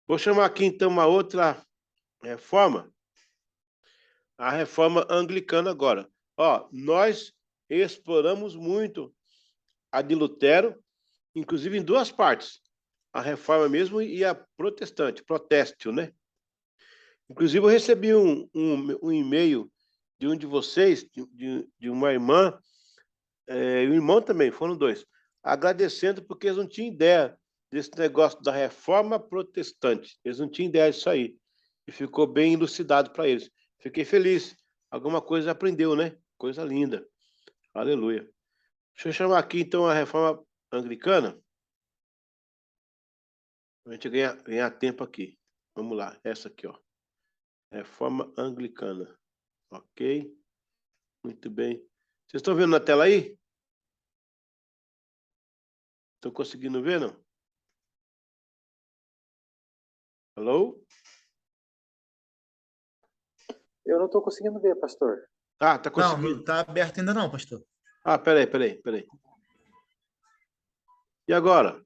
Vou chamar aqui, então, uma outra reforma, a reforma anglicana agora. Ó, nós exploramos muito a de Lutero, inclusive em duas partes, a reforma mesmo e a protestante, protestio, né? Inclusive, eu recebi um e-mail de um de vocês, de uma irmã, e um irmão também, foram dois, agradecendo porque eles não tinham ideia desse negócio da reforma protestante. Eles não tinham ideia disso aí. E ficou bem elucidado para eles. Fiquei feliz. Alguma coisa aprendeu, né? Coisa linda. Aleluia. Deixa eu chamar aqui, então, a reforma anglicana, para a gente ganhar tempo aqui. Vamos lá, essa aqui, ó. Reforma anglicana. Ok? Muito bem. Vocês estão vendo na tela aí? Estão conseguindo ver, não? Alô? Eu não estou conseguindo ver, pastor. Ah, tá Não, conseguindo. não está aberto ainda não, pastor. Ah, peraí. E agora?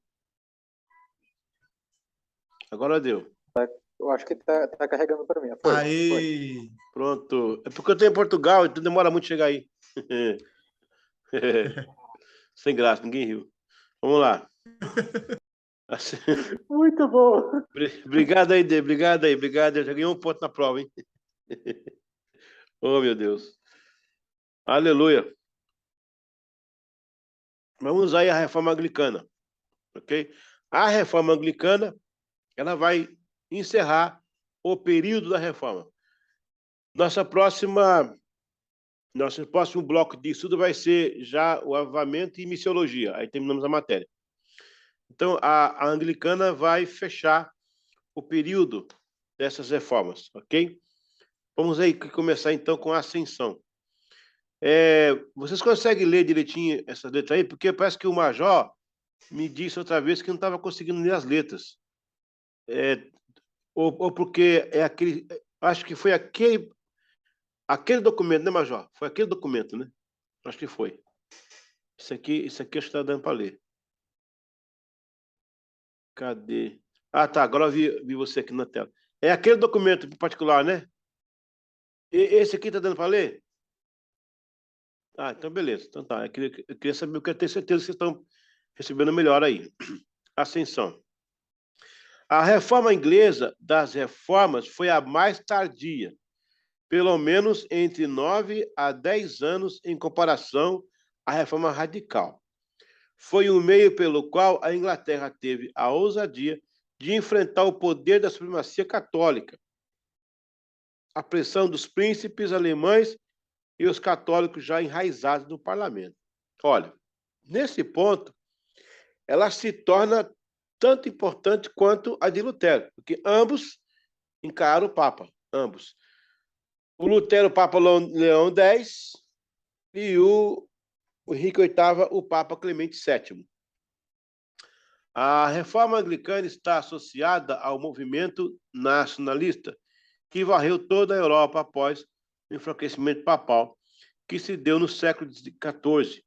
Agora deu. Eu acho que tá carregando para mim. Foi. Aí. Pronto. É porque eu estou em Portugal, então demora muito chegar aí. Sem graça, ninguém riu. Vamos lá. Assim, Muito bom. obrigado aí, Dê. Obrigado aí. Eu já ganhei um ponto na prova, hein? Oh, meu Deus. Aleluia. Vamos aí à reforma anglicana, ok? A reforma anglicana, ela vai encerrar o período da reforma. Nosso próximo bloco de estudo vai ser já o avivamento e missiologia. Aí terminamos a matéria. Então, a anglicana vai fechar o período dessas reformas, ok? Vamos aí começar, então, com a ascensão. Vocês conseguem ler direitinho essas letras aí? Porque parece que o Major me disse outra vez que não estava conseguindo ler as letras. Ou porque é aquele... Acho que foi aquele documento, né, Major? Foi aquele documento, né? Acho que foi. Isso aqui acho que está dando para ler. Cadê? Ah, tá. Agora eu vi você aqui na tela. É aquele documento em particular, né? Esse aqui está dando para ler? Ah, então beleza. Então tá. Eu queria saber, eu quero ter certeza que vocês estão recebendo melhor aí. Ascensão. A reforma inglesa das reformas foi a mais tardia, pelo menos entre 9 a 10 anos em comparação à reforma radical. Foi um meio pelo qual a Inglaterra teve a ousadia de enfrentar o poder da supremacia católica, a pressão dos príncipes alemães e os católicos já enraizados no parlamento. Olha, nesse ponto, ela se torna tanto importante quanto a de Lutero, porque ambos encararam o Papa, ambos. O Lutero, o Papa Leão X, e o Henrique VIII, o Papa Clemente VII. A reforma anglicana está associada ao movimento nacionalista, que varreu toda a Europa após o enfraquecimento papal, que se deu no século XIV.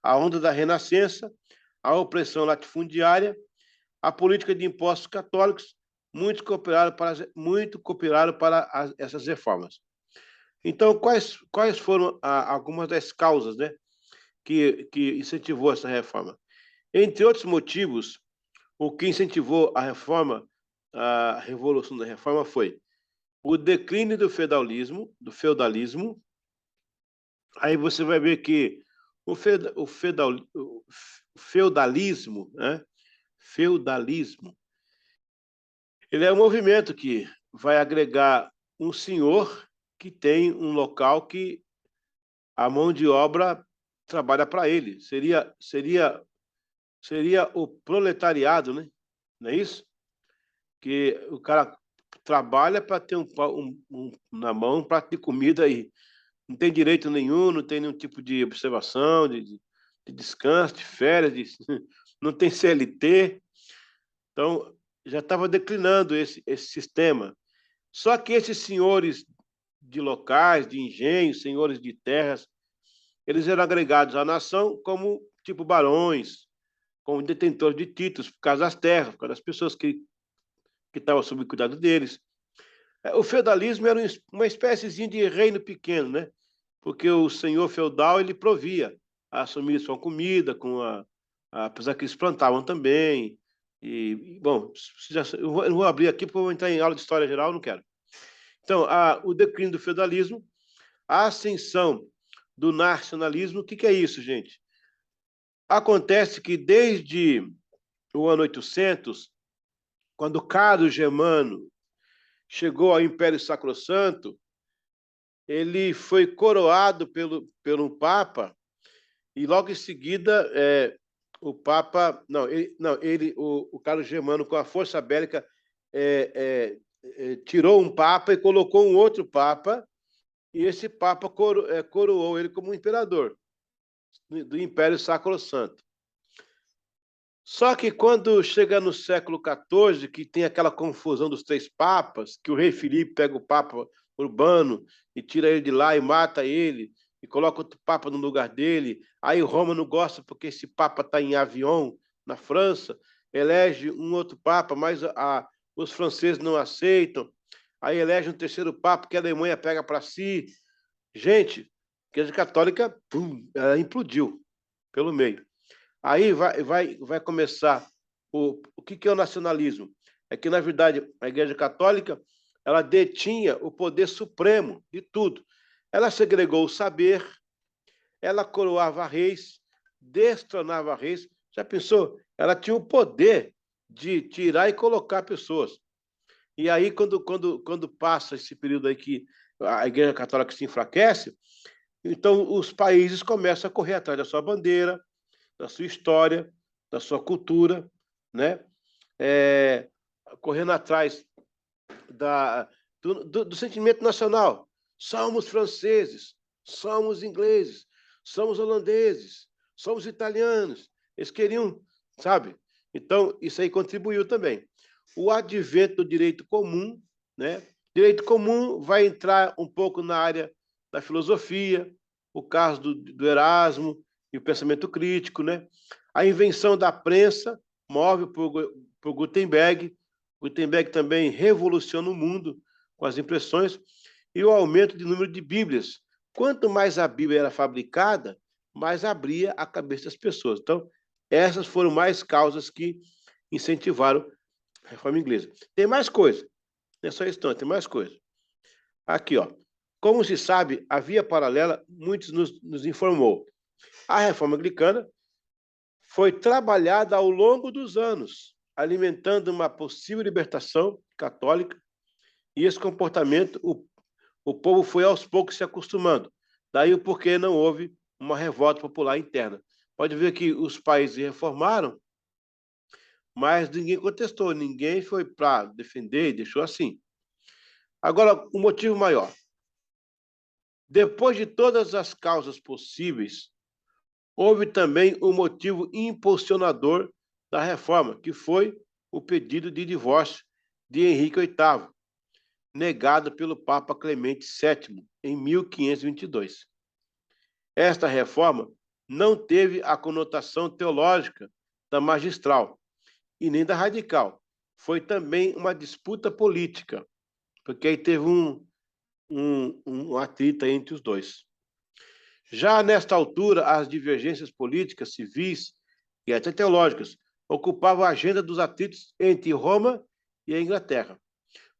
A onda da Renascença, a opressão latifundiária, a política de impostos católicos, muito cooperaram para essas reformas. Então, quais foram algumas das causas, né, que incentivou essa reforma? Entre outros motivos, o que incentivou a reforma, a revolução da reforma, foi o declínio do feudalismo. Aí você vai ver que o feudalismo, né? Feudalismo, ele é um movimento que vai agregar um senhor que tem um local que a mão de obra trabalha para ele. Seria o proletariado, né? Não é isso? Que o cara trabalha para ter na mão um prato de comida aí. Não tem direito nenhum, não tem nenhum tipo de observação, de descanso, de férias, não tem CLT. Então, já estava declinando esse sistema. Só que esses senhores de locais, de engenhos, senhores de terras, eles eram agregados à nação como tipo barões, como detentores de títulos, por causa das terras, por causa das pessoas que que estava sob o cuidado deles. O feudalismo era uma espéciezinha de reino pequeno, né? Porque o senhor feudal ele provia as famílias com comida, apesar que eles plantavam também. Bom, eu não vou abrir aqui porque eu vou entrar em aula de história geral, não quero. Então, o declínio do feudalismo, a ascensão do nacionalismo, o que é isso, gente? Acontece que desde o ano 800, quando Carlos Germano chegou ao Império Sacrossanto, ele foi coroado pelo Papa, e logo em seguida o Papa, o Carlos Germano, com a força bélica, tirou um Papa e colocou um outro Papa, e esse Papa coroou ele como imperador do Império Sacrossanto. Só que quando chega no século XIV, que tem aquela confusão dos três papas, que o rei Filipe pega o Papa Urbano e tira ele de lá e mata ele, e coloca outro papa no lugar dele, aí Roma não gosta porque esse papa está em Avignon, na França, elege um outro papa, mas os franceses não aceitam, aí elege um terceiro papa que a Alemanha pega para si. Gente, a Igreja Católica, ela implodiu pelo meio. Aí vai começar o que é o nacionalismo? É que, na verdade, a Igreja Católica ela detinha o poder supremo de tudo. Ela segregou o saber, ela coroava reis, destronava reis. Já pensou? Ela tinha o poder de tirar e colocar pessoas. E aí, quando passa esse período aí que a Igreja Católica se enfraquece, então os países começam a correr atrás da sua bandeira, da sua história, da sua cultura, né? Correndo atrás do sentimento nacional. Somos franceses, somos ingleses, somos holandeses, somos italianos. Eles queriam, sabe? Então, isso aí contribuiu também. O advento do direito comum, né? Direito comum vai entrar um pouco na área da filosofia, o caso do Erasmo e o pensamento crítico, né? A invenção da prensa, móvel por Gutenberg. Gutenberg também revoluciona o mundo com as impressões, e o aumento do número de Bíblias. Quanto mais a Bíblia era fabricada, mais abria a cabeça das pessoas. Então, essas foram mais causas que incentivaram a reforma inglesa. Tem mais coisa. Não é só isso, não, tem mais coisa. Aqui, ó. Como se sabe, a via paralela, muitos nos informou. A reforma anglicana foi trabalhada ao longo dos anos, alimentando uma possível libertação católica, e esse comportamento o povo foi aos poucos se acostumando. Daí o porquê não houve uma revolta popular interna. Pode ver que os países reformaram, mas ninguém contestou, ninguém foi para defender e deixou assim. Agora, o motivo maior. Depois de todas as causas possíveis, houve também um motivo impulsionador da reforma, que foi o pedido de divórcio de Henrique VIII, negado pelo Papa Clemente VII, em 1522. Esta reforma não teve a conotação teológica da magistral e nem da radical. Foi também uma disputa política, porque aí teve um atrito entre os dois. Já nesta altura, as divergências políticas, civis e até teológicas ocupavam a agenda dos atritos entre Roma e a Inglaterra.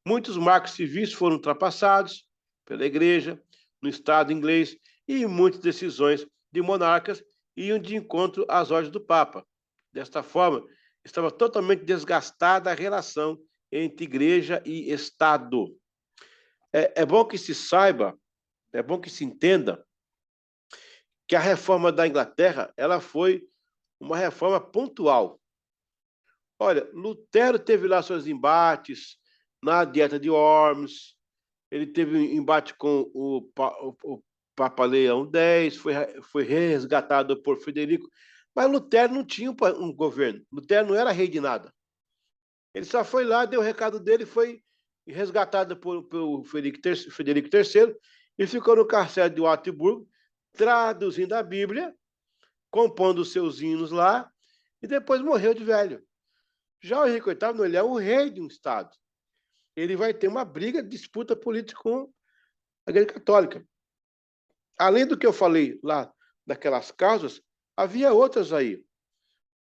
Muitos marcos civis foram ultrapassados pela Igreja, no Estado inglês, e muitas decisões de monarcas iam de encontro às ordens do Papa. Desta forma, estava totalmente desgastada a relação entre Igreja e Estado. É bom que se saiba, é bom que se entenda que a reforma da Inglaterra ela foi uma reforma pontual. Olha, Lutero teve lá seus embates na Dieta de Worms, ele teve um embate com o Papa Leão X, foi resgatado por Frederico, mas Lutero não tinha um governo, Lutero não era rei de nada. Ele só foi lá, deu o recado dele, foi resgatado por Frederico III e ficou no castelo de Wartburg, traduzindo a Bíblia, compondo os seus hinos lá, e depois morreu de velho. Já o Henrique VIII, ele é o rei de um estado. ele vai ter uma briga, disputa política com a Igreja Católica. Além do que eu falei lá, daquelas causas, havia outras aí.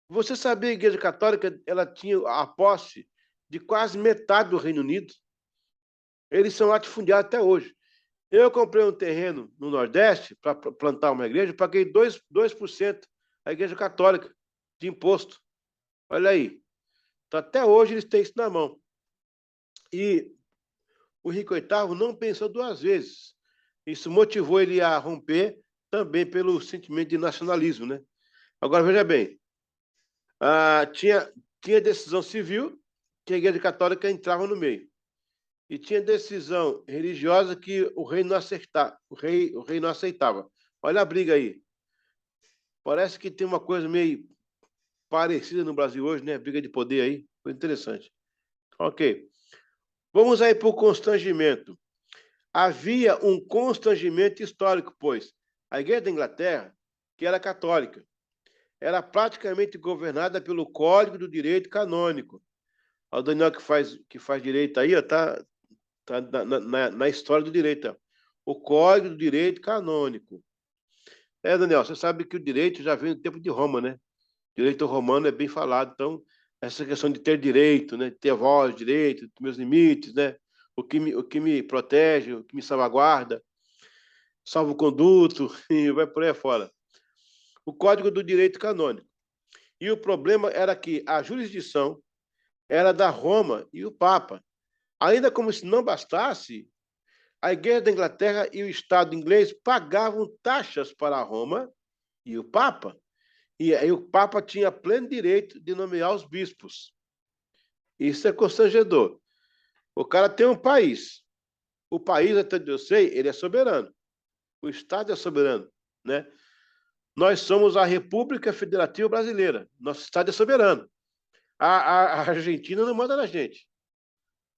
Você sabia que a Igreja Católica ela tinha a posse de quase metade do Reino Unido? Eles são latifundiários até hoje. Eu comprei um terreno no Nordeste para plantar uma igreja, paguei 2% a Igreja Católica de imposto. Olha aí. Então, até hoje eles têm isso na mão. E o Henrique VIII não pensou duas vezes. Isso motivou ele a romper também pelo sentimento de nacionalismo, né? Agora, veja bem, tinha decisão civil que a Igreja Católica entrava no meio. E tinha decisão religiosa que o rei não aceitava. O rei não aceitava. Olha a briga aí. Parece que tem uma coisa meio parecida no Brasil hoje, né? Briga de poder aí. Foi interessante. Ok. Vamos aí para o constrangimento. Havia um constrangimento histórico, pois a Igreja da Inglaterra, que era católica, era praticamente governada pelo Código do Direito Canônico. O Daniel que faz direito aí, tá na história do direito. Ó. O Código do Direito Canônico. Daniel, você sabe que o direito já vem do tempo de Roma, né? O direito romano é bem falado, então essa questão de ter direito, né? De ter voz, direito, meus limites, né? O que me protege, o que me salvaguarda, salvo-conduto, e vai por aí fora. O Código do Direito Canônico. E o problema era que a jurisdição era da Roma e o Papa. Ainda como se não bastasse, a Igreja da Inglaterra e o Estado inglês pagavam taxas para Roma e o Papa. E aí o Papa tinha pleno direito de nomear os bispos. Isso é constrangedor. O cara tem um país. O país, até onde eu sei, ele é soberano. O Estado é soberano, né? Nós somos a República Federativa Brasileira. Nosso Estado é soberano. A Argentina não manda na gente.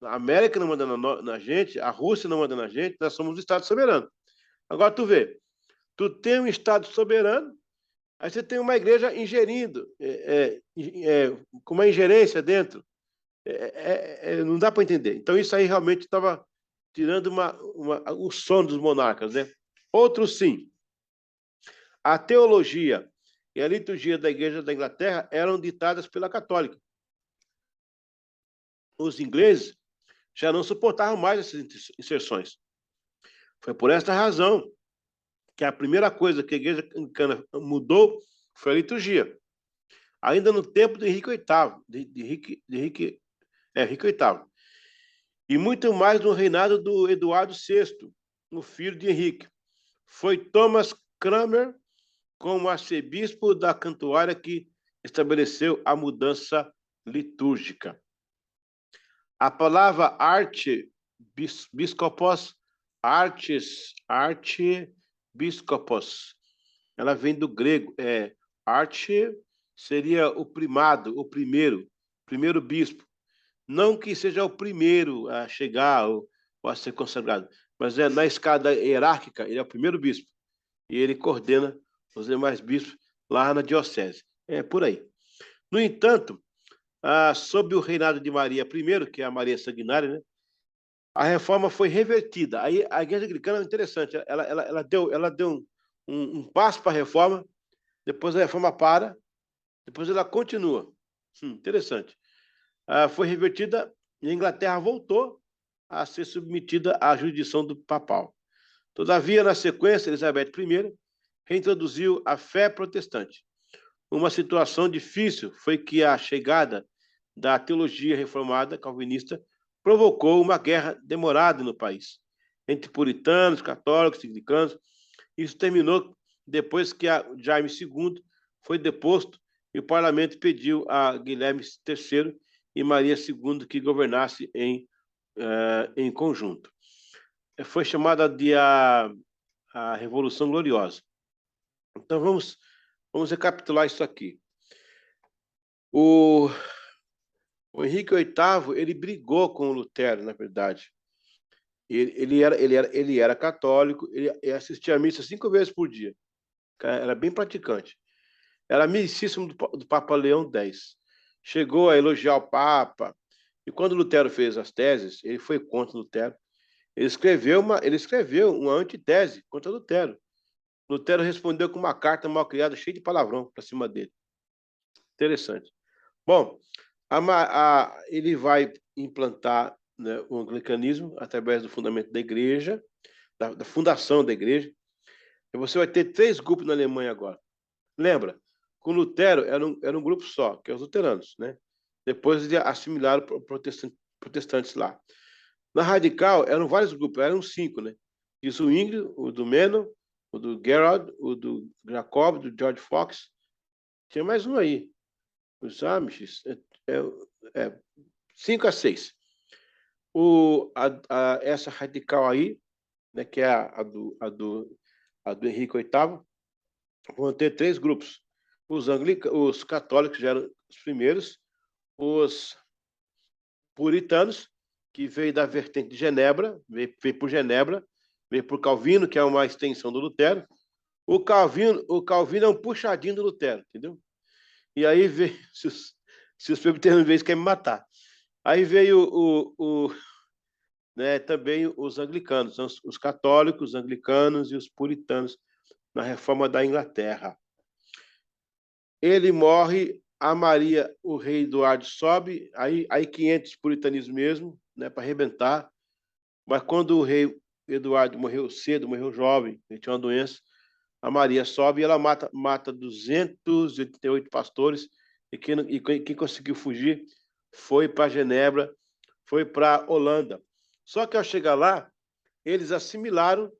A América não manda na gente. A Rússia não manda na gente. Nós somos o Estado soberano. Agora, tu vê. Tu tem um Estado soberano, aí você tem uma igreja ingerindo, com uma ingerência dentro. Não dá para entender. Então, isso aí realmente estava tirando o sono dos monarcas, né? Outro sim. A teologia e a liturgia da Igreja da Inglaterra eram ditadas pela católica. Os ingleses já não suportavam mais essas inserções. Foi por esta razão que a primeira coisa que a Igreja Anglicana mudou foi a liturgia. Ainda no tempo de Henrique VIII, Henrique VIII. E muito mais no reinado do Eduardo VI, o filho de Henrique. Foi Thomas Cranmer, como arcebispo da Cantuária, que estabeleceu a mudança litúrgica. A palavra archbiskopos, archbiskopos, ela vem do grego. Arche seria o primado, o primeiro bispo. Não que seja o primeiro a chegar ou a ser consagrado, mas na escada hierárquica, ele é o primeiro bispo. E ele coordena os demais bispos lá na diocese. É por aí. No entanto, sob o reinado de Maria I, que é a Maria Sanguinária, né, a reforma foi revertida. Aí a Igreja Anglicana é interessante, ela deu um passo para a reforma, depois a reforma para, depois ela continua. Interessante. Foi revertida e a Inglaterra voltou a ser submetida à jurisdição do papal. Todavia, na sequência, Elizabeth I reintroduziu a fé protestante. Uma situação difícil foi que a chegada da teologia reformada calvinista provocou uma guerra demorada no país, entre puritanos, católicos e anglicanos. Isso terminou depois que Jaime II foi deposto e o parlamento pediu a Guilherme III e Maria II que governasse em conjunto. Foi chamada de a Revolução Gloriosa. Então, vamos recapitular isso aqui. O Henrique VIII, ele brigou com o Lutero, na verdade. Ele era católico, ele assistia a missa 5 vezes por dia. Era bem praticante. Era amicíssimo do Papa Leão X. Chegou a elogiar o Papa E quando Lutero fez as teses, ele foi contra Lutero. Ele escreveu uma antitese contra Lutero. Lutero respondeu com uma carta mal criada, cheia de palavrão para cima dele. Interessante. Bom, ele vai implantar, né, o anglicanismo através do fundamento da igreja, da fundação da igreja. E você vai ter 3 grupos na Alemanha agora. Lembra? Com Lutero era um grupo só, que é os luteranos, né? Depois eles assimilaram protestantes lá. Na Radical eram vários grupos, eram 5, né? Isso o Ingrid, o do Menon, o do Gerard, o do Jacob, do George Fox. Tinha mais um aí. Os Amish, 5 a 6. Essa Radical aí, né, que é a do Henrique VIII, vão ter 3 grupos. Os católicos já eram os primeiros, os puritanos, que veio da vertente de Genebra, veio por Genebra, veio por Calvino, que é uma extensão do Lutero. O Calvino é um puxadinho do Lutero, entendeu? E aí veio, se os presbiterianos veem, querem me matar. Aí veio né, também os anglicanos, os católicos, os anglicanos e os puritanos na reforma da Inglaterra. Ele morre, a Maria, o rei Eduardo sobe, aí 500 puritanismo mesmo, né, para arrebentar. Mas quando o rei Eduardo morreu cedo, morreu jovem, ele tinha uma doença, a Maria sobe e ela mata 288 pastores, e quem conseguiu fugir foi para Genebra, foi para Holanda. Só que ao chegar lá, eles assimilaram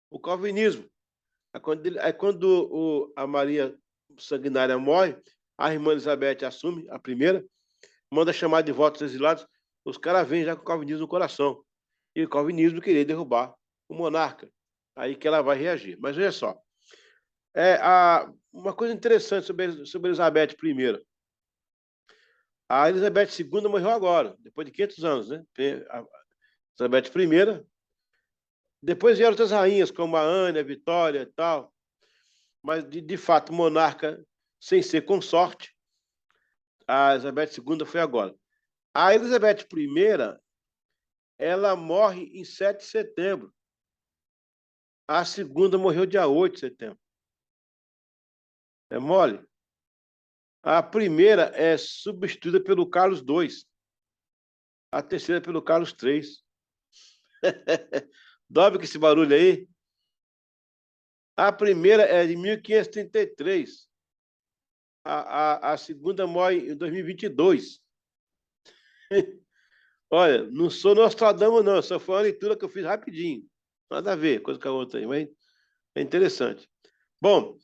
o calvinismo. Aí quando a Maria Sanguinária morre, a irmã Elizabeth assume, a primeira, manda chamar de volta os exilados, os caras vêm já com o calvinismo no coração. E o calvinismo queria derrubar o monarca. Aí que ela vai reagir. Mas olha só, uma coisa interessante sobre Elizabeth I. A Elizabeth II morreu agora, depois de 500 anos, né? A Elizabeth I. Depois vieram outras rainhas, como a Ana, a Vitória e tal. Mas, de fato, monarca sem ser consorte, a Elizabeth II foi agora. A Elizabeth I, ela morre em 7 de setembro. A segunda morreu dia 8 de setembro. É mole? A primeira é substituída pelo Carlos II. A terceira pelo Carlos III. Dobre com esse barulho aí. A primeira é de 1533. A segunda morre em 2022. Olha, não sou Nostradamus, não. Só foi uma leitura que eu fiz rapidinho. Nada a ver, coisa com a outra aí, mas é interessante. Bom,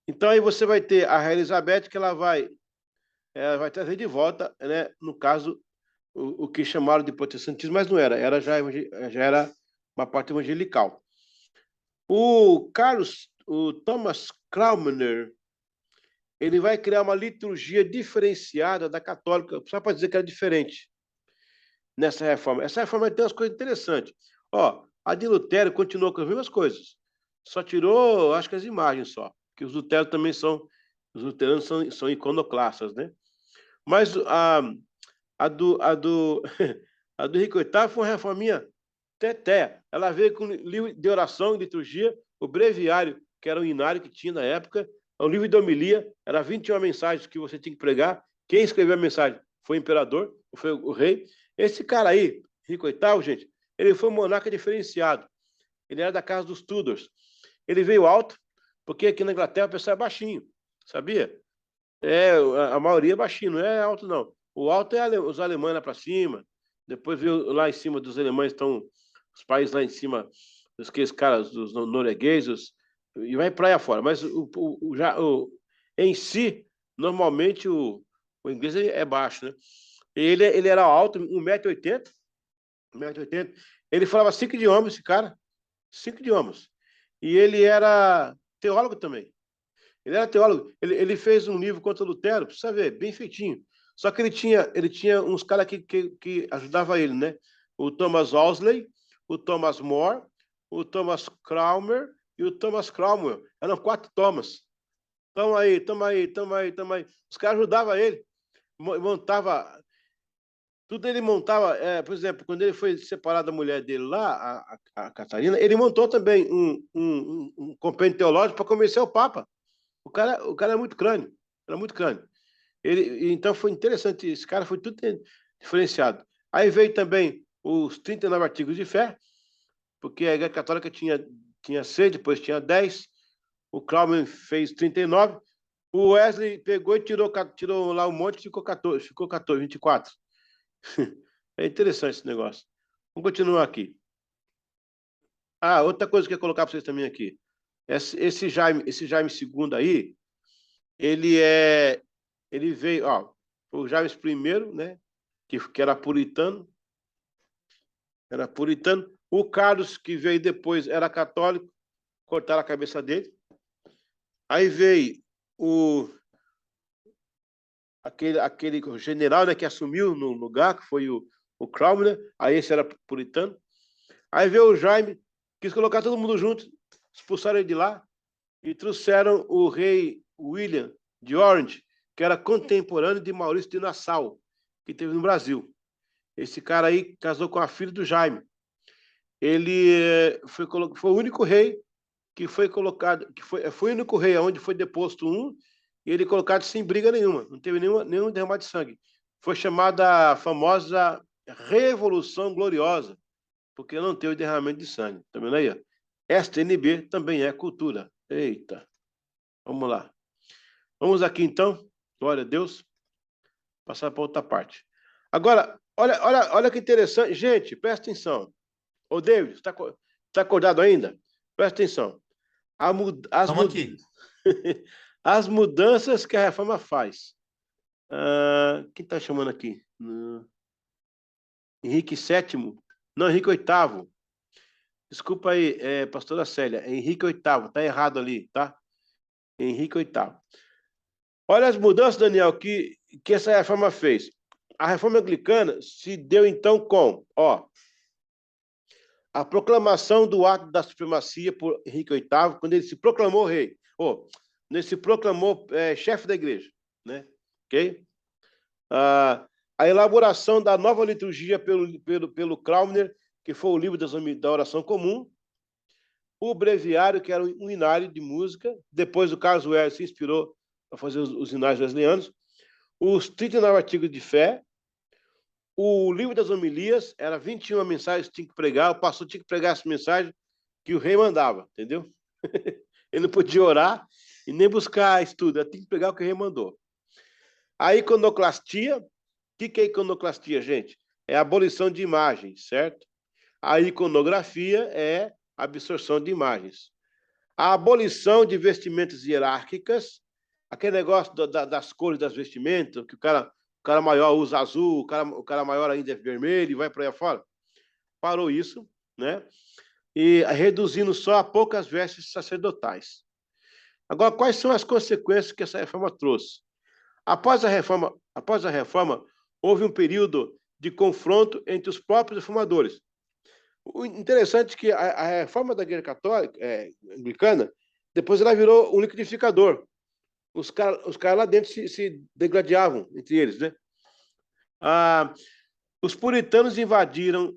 então aí você vai ter a Rainha Elizabeth, que ela vai trazer de volta, né, no caso, o que chamaram de protestantismo, mas não era, já era uma parte evangelical. O Thomas Cranmer, ele vai criar uma liturgia diferenciada da católica, só para dizer que era diferente nessa reforma. Essa reforma tem umas coisas interessantes. Ó, a de Lutero continuou com as mesmas coisas, só tirou, acho que as imagens só, que os luteranos são iconoclastas, né? Mas a do Henrique VIII foi uma reforminha teté. Ela veio com livro de oração e liturgia, o breviário, que era um inário que tinha na época, o livro de homilia, era 21 mensagens que você tinha que pregar. Quem escreveu a mensagem foi o imperador, foi o rei. Esse cara aí, Henrique VIII, gente, ele foi um monarca diferenciado. Ele era da casa dos Tudors. Ele veio alto, porque aqui na Inglaterra o pessoal é baixinho, sabia? A maioria é baixinho, não é alto, não. O alto é os alemães lá para cima, depois veio lá em cima dos alemães, estão os países lá em cima, aqueles caras, os noruegueses, e vai para aí fora. Mas em si, normalmente o inglês é baixo, né? Ele era alto, 1,80 m, 1,80 m. Ele falava 5 idiomas, esse cara, 5 idiomas. E ele era teólogo também. Ele era teólogo. Ele fez um livro contra Lutero, precisa ver, bem feitinho. Só que ele tinha uns caras que ajudavam ele, né? O Thomas Wolsey, o Thomas More, o Thomas Cranmer e o Thomas Cromwell. Eram 4 Thomas. Toma aí. Os caras ajudavam ele. Montava... Tudo ele montava, por exemplo, quando ele foi separado da mulher dele lá, a Catarina, ele montou também um compêndio teológico para convencer o Papa. O cara é muito crânio, era muito crânio. Então foi interessante, esse cara foi tudo diferenciado. Aí veio também os 39 artigos de fé, porque a Igreja Católica tinha 6, depois tinha 10, o Crowley fez 39, o Wesley pegou e tirou lá um monte e ficou 14, 24. É interessante esse negócio. Vamos continuar aqui. Outra coisa que eu ia colocar para vocês também aqui. Esse Jaime II aí, ele veio, o Jaime I, né, que era puritano. Era puritano. O Carlos, que veio depois, era católico, cortaram a cabeça dele. Aí veio aquele general, né, que assumiu no lugar, que foi o Cromwell, aí esse era puritano. Aí veio o Jaime, quis colocar todo mundo junto, expulsaram ele de lá e trouxeram o rei William de Orange, que era contemporâneo de Maurício de Nassau, que teve no Brasil. Esse cara aí casou com a filha do Jaime. Ele foi o único rei que foi colocado, foi o único rei onde foi deposto e ele colocado sem briga nenhuma, não teve nenhum derramar de sangue. Foi chamada a famosa Revolução Gloriosa, porque não teve derramamento de sangue. Tá vendo aí? STNB também é cultura. Eita. Vamos lá. Vamos aqui, então. Glória a Deus. Passar para outra parte. Agora, olha que interessante. Gente, presta atenção. Ô, David, está acordado ainda? Presta atenção. Estamos aqui. As mudanças que a reforma faz. Quem está chamando aqui? Henrique VII? Não, Henrique VIII. Desculpa aí, pastora Célia. É Henrique VIII. Está errado ali, tá? Henrique VIII. Olha as mudanças, Daniel, que essa reforma fez. A reforma anglicana se deu, então, com a proclamação do ato da supremacia por Henrique VIII, quando ele se proclamou rei. Ele se proclamou chefe da igreja, né? Ok? A elaboração da nova liturgia pelo Crowner, que foi o livro da oração comum, o breviário, que era um inário de música, depois o Carlos Wesley se inspirou para fazer os inários wesleyanos, os 39 artigos de fé, o livro das homilias, era 21 mensagens que tinha que pregar, o pastor tinha que pregar essa mensagem que o rei mandava, entendeu? Ele não podia orar e nem buscar estudo, ele tinha que pregar o que o rei mandou. A iconoclastia, o que é iconoclastia, gente? É a abolição de imagens, certo? A iconografia é a absorção de imagens. A abolição de vestimentas hierárquicas, aquele negócio das cores das vestimentas, que o cara maior usa azul, o cara maior ainda é vermelho e vai para aí fora. Parou isso, né? E reduzindo só a poucas vestes sacerdotais. Agora, quais são as consequências que essa reforma trouxe? Após a reforma, houve um período de confronto entre os próprios reformadores. O interessante é que a reforma da Igreja Católica, anglicana, depois ela virou um liquidificador. Os caras lá dentro se degladiavam entre eles, né? Os puritanos invadiram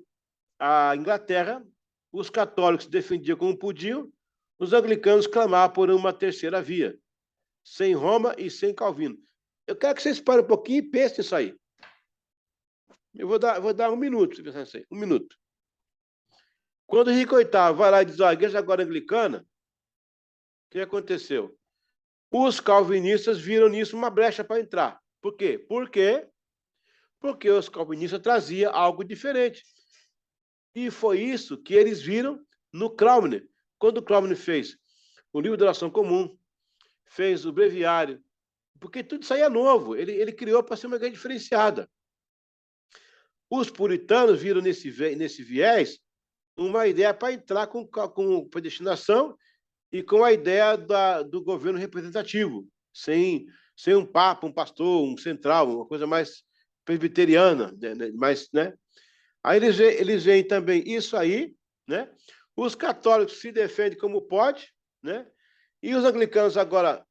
a Inglaterra, os católicos defendiam como podiam, os anglicanos clamavam por uma terceira via, sem Roma e sem Calvino. Eu quero que vocês parem um pouquinho e pensem nisso aí. Eu vou dar 1 minuto para você pensar nisso aí. 1 minuto. Quando o Henrique VIII vai lá e diz, a igreja agora é anglicana, o que aconteceu? Os calvinistas viram nisso uma brecha para entrar. Por quê? Porque os calvinistas traziam algo diferente. E foi isso que eles viram no Crowner. Quando o Crowner fez o livro da oração comum, fez o breviário, porque tudo isso aí é novo. Ele criou para ser uma igreja diferenciada. Os puritanos viram nesse viés uma ideia para entrar com predestinação e com a ideia do governo representativo, sem um papa, um pastor, um central, uma coisa mais presbiteriana, né? Aí eles veem também isso aí, né? Os católicos se defendem como pode, né? E os anglicanos agora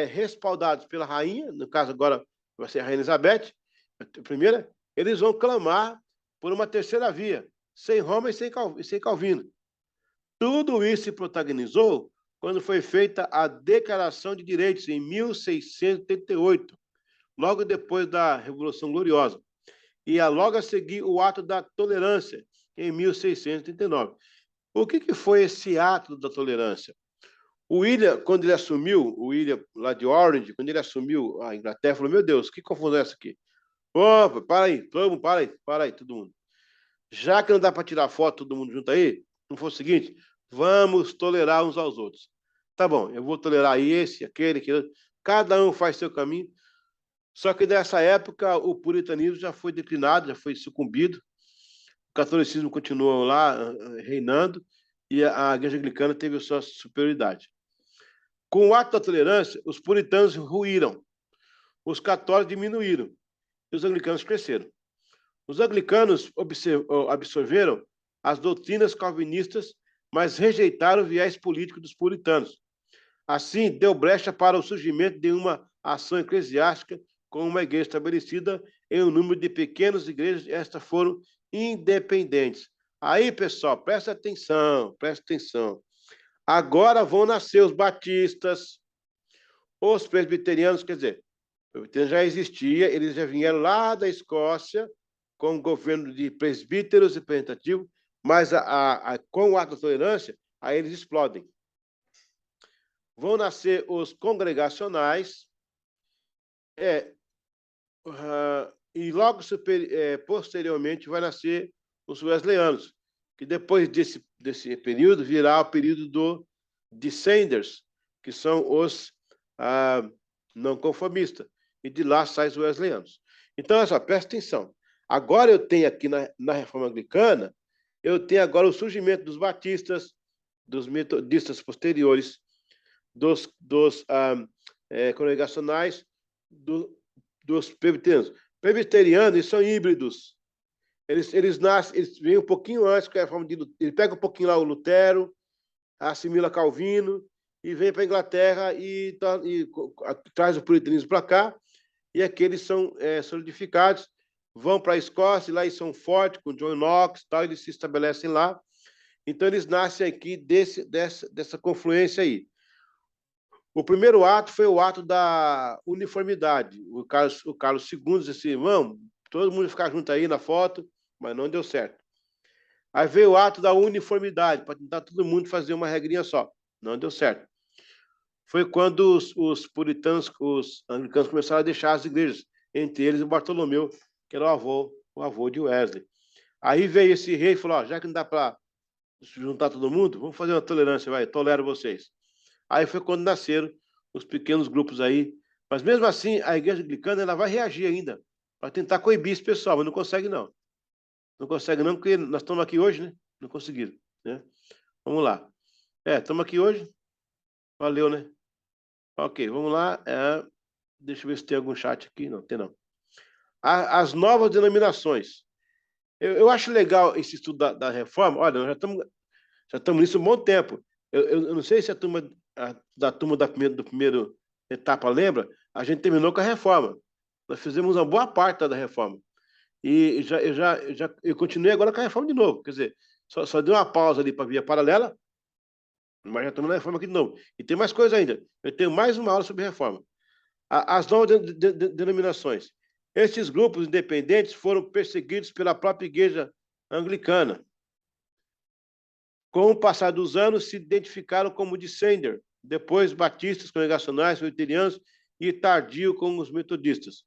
respaldados pela rainha, no caso agora vai ser a Rainha Elizabeth, a primeira, eles vão clamar por uma terceira via, sem Roma e sem Calvino. Tudo isso se protagonizou quando foi feita a Declaração de Direitos, em 1688, logo depois da Revolução Gloriosa. E logo a seguir o Ato da Tolerância, em 1639. O que foi esse Ato da Tolerância? O William, quando ele assumiu, o William lá de Orange, quando ele assumiu a Inglaterra, falou, meu Deus, que confusão é essa aqui? Opa, para aí, todo mundo, para aí, todo mundo. Já que não dá para tirar foto todo mundo junto aí, não foi o seguinte, vamos tolerar uns aos outros. Tá bom, eu vou tolerar esse, aquele, cada um faz seu caminho. Só que nessa época o puritanismo já foi declinado, já foi sucumbido, o catolicismo continuou lá reinando e a Igreja Anglicana teve a sua superioridade. Com o Ato da Tolerância, os puritanos ruíram, os católicos diminuíram e os anglicanos cresceram. Os anglicanos absorveram as doutrinas calvinistas, mas rejeitaram o viés político dos puritanos. Assim, deu brecha para o surgimento de uma ação eclesiástica com uma igreja estabelecida em um número de pequenas igrejas, e estas foram independentes. Aí, pessoal, presta atenção, presta atenção. Agora vão nascer os batistas, os presbiterianos, quer dizer, o presbiteriano já existia, eles já vieram lá da Escócia, com o governo de presbíteros e representativo, mas com o Ato da Tolerância, aí eles explodem. Vão nascer os congregacionais, e logo posteriormente vai nascer os wesleyanos, que depois desse período virá o período de Sanders, que são os não conformistas, e de lá saem os wesleyanos. Então, olha só, presta atenção. Agora eu tenho aqui na Reforma Anglicana, eu tenho agora o surgimento dos batistas, dos metodistas posteriores, dos congregacionais, dos presbiterianos. Presbiterianos, eles são híbridos. Eles nascem, eles vêm um pouquinho antes que a Reforma de Lutero. Ele pega um pouquinho lá o Lutero, assimila Calvino, e vem para a Inglaterra e traz o puritanismo para cá, e aqueles são solidificados, vão para a Escócia, e lá eles são fortes, com John Knox, tal, eles se estabelecem lá. Então, eles nascem aqui dessa confluência aí. O primeiro ato foi o ato da uniformidade. O Carlos II disse assim, vamos, todo mundo ficar junto aí na foto, mas não deu certo. Aí veio o ato da uniformidade, para tentar todo mundo fazer uma regrinha só. Não deu certo. Foi quando os puritanos, os anglicanos começaram a deixar as igrejas, entre eles o Bartolomeu, que era o avô de Wesley. Aí veio esse rei e falou, já que não dá para juntar todo mundo, vamos fazer uma tolerância, vai, tolero vocês. Aí foi quando nasceram os pequenos grupos aí. Mas mesmo assim, a Igreja Anglicana ela vai reagir ainda, para tentar coibir esse pessoal, mas não consegue não. Não consegue não, porque nós estamos aqui hoje, né? Não conseguiram, né? Vamos lá. Estamos aqui hoje. Valeu, né? Ok, vamos lá. Deixa eu ver se tem algum chat aqui. Não, tem não. As novas denominações. Eu acho legal esse estudo da reforma. Olha, nós já estamos nisso há um bom tempo. Eu não sei se a turma da primeira etapa lembra, a gente terminou com a reforma. Nós fizemos uma boa parte da reforma. E eu continuei agora com a reforma de novo. Quer dizer, só dei uma pausa ali para a via paralela, mas já estamos na reforma aqui de novo. E tem mais coisa ainda. Eu tenho mais uma aula sobre reforma. As novas denominações. Esses grupos independentes foram perseguidos pela própria igreja anglicana. Com o passar dos anos, se identificaram como dissender, depois batistas, congregacionais, presbiterianos e tardio com os metodistas.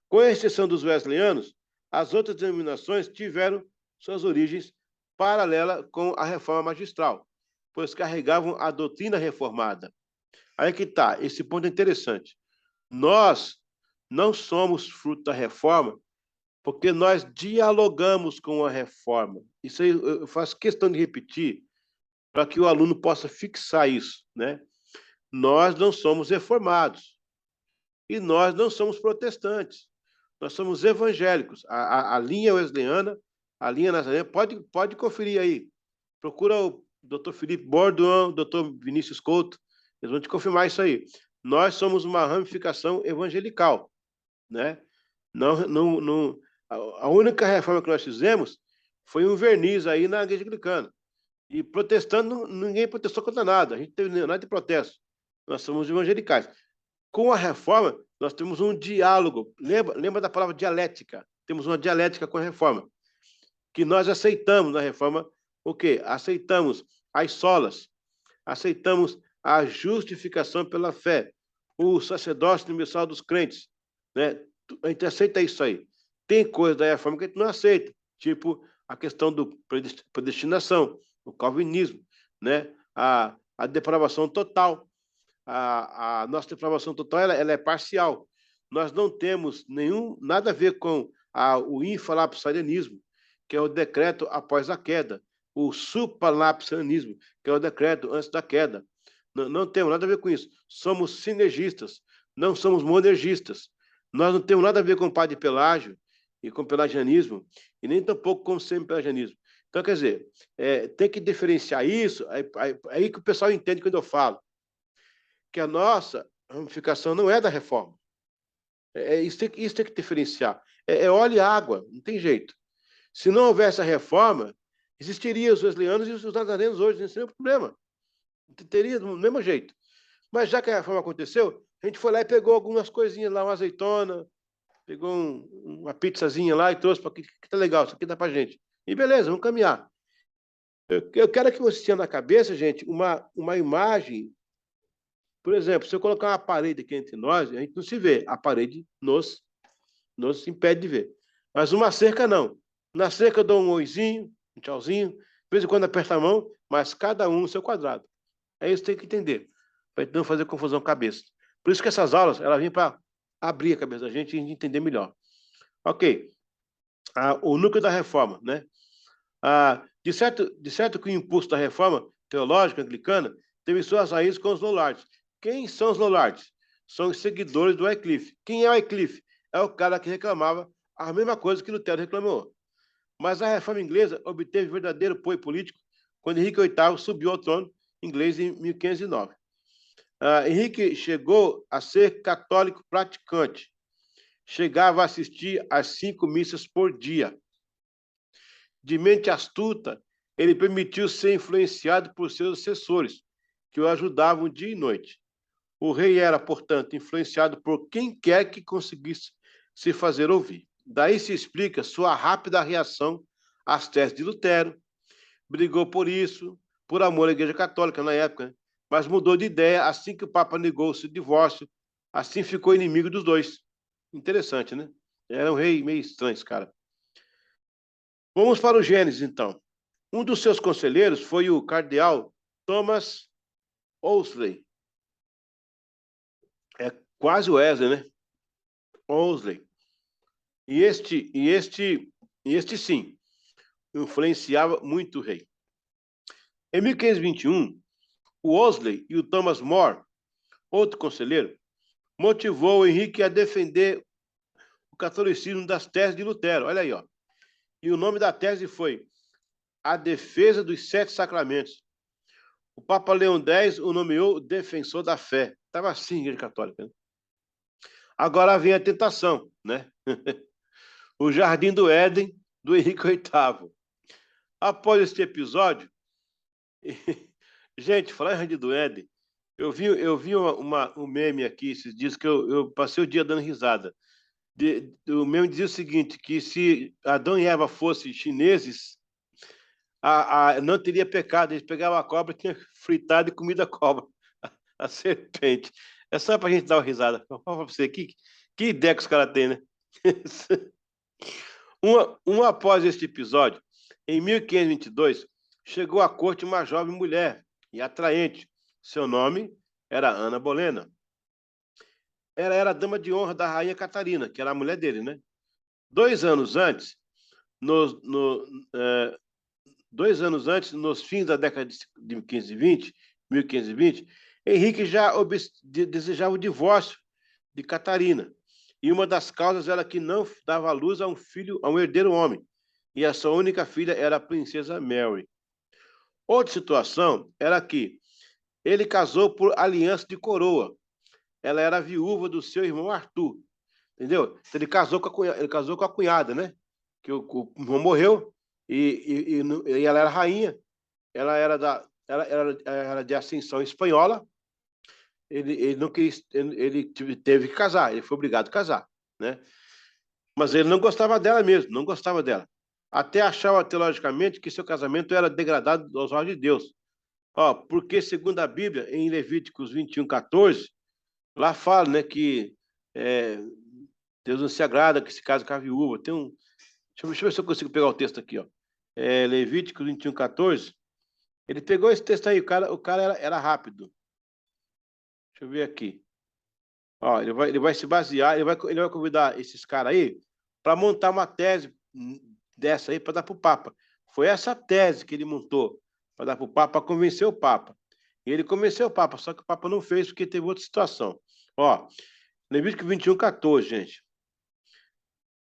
Com exceção dos wesleyanos, as outras denominações tiveram suas origens paralelas com a reforma magistral, pois carregavam a doutrina reformada. Aí que está, esse ponto é interessante. Nós não somos fruto da reforma porque nós dialogamos com a reforma. Isso aí eu faço questão de repetir para que o aluno possa fixar isso, né? Nós não somos reformados e nós não somos protestantes. Nós somos evangélicos. A linha wesleyana, a linha nazarena, pode conferir aí. Procura o Dr. Felipe Borduan, o Dr. Vinícius Couto, eles vão te confirmar isso aí. Nós somos uma ramificação evangelical, né? A única reforma que nós fizemos foi um verniz aí na igreja anglicana. E protestando, ninguém protestou contra nada. A gente teve nada de protesto. Nós somos evangelicais. Com a reforma, nós temos um diálogo. Lembra da palavra dialética? Temos uma dialética com a reforma. Que nós aceitamos na reforma o quê? Aceitamos as solas, aceitamos a justificação pela fé, o sacerdócio universal dos crentes, né? A gente aceita isso aí. Tem coisa da reforma que a gente não aceita, tipo a questão do predestinação, o calvinismo, né? A depravação total. A nossa depravação total ela é parcial. Nós não temos nada a ver com o infralapsarianismo, que é o decreto após a queda, o supralapsarianismo, que é o decreto antes da queda. Não temos nada a ver com isso. Somos sinergistas, não somos monergistas. Nós não temos nada a ver com o padre Pelágio e com o pelagianismo, e nem tampouco com o semi-pelagianismo. Então, quer dizer, tem que diferenciar isso, aí que o pessoal entende quando eu falo que a nossa ramificação não é da reforma. Isso tem que diferenciar. É óleo e água, não tem jeito. Se não houvesse a reforma, existiriam os wesleyanos e os nazarenos hoje, não seria problema. Teria do mesmo jeito. Mas já que a reforma aconteceu, a gente foi lá e pegou algumas coisinhas lá, uma azeitona, pegou uma pizzazinha lá e trouxe para que tá legal, isso aqui dá para gente. E beleza, vamos caminhar. Eu quero que você tenha na cabeça, gente, uma imagem. Por exemplo, se eu colocar uma parede aqui entre nós, a gente não se vê. A parede nos impede de ver. Mas uma cerca, não. Na cerca eu dou um oizinho, um tchauzinho, de vez em quando aperta a mão, mas cada um no seu quadrado. É isso que tem que entender, para não fazer confusão com a cabeça. Por isso que essas aulas, elas vêm para abrir a cabeça da gente e a gente entender melhor. Ok. O núcleo da reforma, né? De certo que o impulso da reforma teológica anglicana teve suas raízes com os Lollards. Quem são os Lollards? São os seguidores do Wycliffe. Quem é o Wycliffe? É o cara que reclamava a mesma coisa que Lutero reclamou. Mas a reforma inglesa obteve verdadeiro apoio político quando Henrique VIII subiu ao trono inglês em 1509. Henrique chegou a ser católico praticante. Chegava a assistir às 5 missas por dia. De mente astuta, ele permitiu ser influenciado por seus assessores, que o ajudavam dia e noite. O rei era, portanto, influenciado por quem quer que conseguisse se fazer ouvir. Daí se explica sua rápida reação às teses de Lutero. Brigou por isso, por amor à Igreja Católica na época, mas mudou de ideia assim que o Papa negou o seu divórcio. Assim ficou inimigo dos dois. Interessante, né? Era um rei meio estranho esse cara. Vamos para o Gênesis, então. Um dos seus conselheiros foi o cardeal Thomas Owsley. É quase o Wesley, né? Owsley. E este sim, influenciava muito o rei. Em 1521, o Owsley e o Thomas More, outro conselheiro, motivou o Henrique a defender o catolicismo das teses de Lutero. Olha aí, ó. E o nome da tese foi A Defesa dos Sete Sacramentos. O Papa Leão X o nomeou defensor da fé. Estava assim, a Igreja Católica. Né? Agora vem a tentação, né? O Jardim do Éden, do Henrique VIII. Após este episódio, gente, falar em Jardim do Éden, eu vi um meme aqui esses dias que eu passei o dia dando risada. O meme dizia o seguinte, que se Adão e Eva fossem chineses, não teria pecado, eles pegavam a cobra, tinha fritado e comido a cobra, a serpente. É só para a gente dar uma risada. Para você, que ideia que os caras têm, né? Após este episódio, em 1522, chegou à corte uma jovem mulher e atraente. Seu nome era Ana Bolena. Ela era a dama de honra da rainha Catarina, que era a mulher dele, né? 2 anos antes, nos fins da década de 1520, Henrique já desejava o divórcio de Catarina. E uma das causas era que não dava luz a um filho, a um herdeiro homem. E a sua única filha era a princesa Mary. Outra situação era que ele casou por aliança de coroa. Ela era viúva do seu irmão Arthur. Entendeu? Ele casou com a cunhada, né? que o irmão morreu e ela era rainha. Ela era de ascensão espanhola. Ele não quis, ele teve que casar, ele foi obrigado a casar, né? Mas ele não gostava dela mesmo, não gostava dela. Até achava teologicamente que seu casamento era degradado aos olhos de Deus. Ó, porque, segundo a Bíblia, em Levíticos 21:14, lá fala, né, que Deus não se agrada que se case com a viúva. Tem um. Deixa eu ver se eu consigo pegar o texto aqui, ó. Levíticos 21:14. Ele pegou esse texto aí, o cara era rápido. Deixa eu ver aqui. Ó, ele vai se basear, ele vai convidar esses caras aí para montar uma tese dessa aí para dar para o Papa. Foi essa tese que ele montou para dar para o Papa, para convencer o Papa. E ele convenceu o Papa, só que o Papa não fez porque teve outra situação. Ó, Levítico 21:14, gente.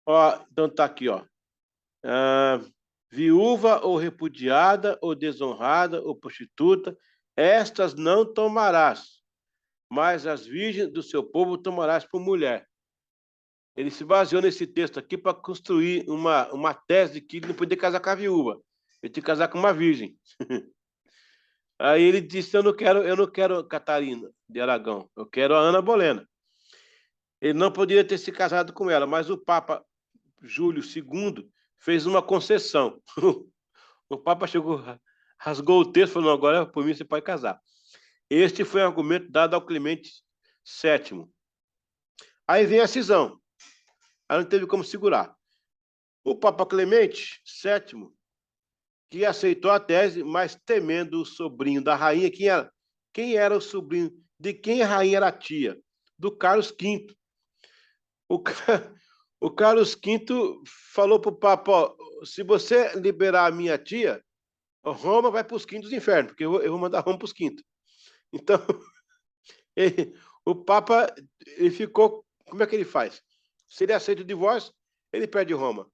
Ó, então tá aqui, ó. Viúva ou repudiada ou desonrada ou prostituta, estas não tomarás, mas as virgens do seu povo tomarás por mulher. Ele se baseou nesse texto aqui para construir uma tese de que ele não podia casar com a viúva, ele tinha que casar com uma virgem. Aí ele disse: eu não quero Catarina de Aragão, eu quero a Ana Bolena. Ele não poderia ter se casado com ela, mas o Papa Júlio II fez uma concessão. O Papa chegou, rasgou o texto e falou: não, agora por mim você pode casar. Este foi o argumento dado ao Clemente VII. Aí vem a cisão. Aí não teve como segurar. O Papa Clemente VII, que aceitou a tese, mas temendo o sobrinho da rainha, quem era o sobrinho? De quem a rainha era a tia? Do Carlos V. O Carlos V falou para o Papa: ó, se você liberar a minha tia, Roma vai para os quintos do inferno, porque eu vou mandar Roma para os quintos. Então, o Papa ele ficou. Como é que ele faz? Se ele aceita o divórcio, ele perde Roma.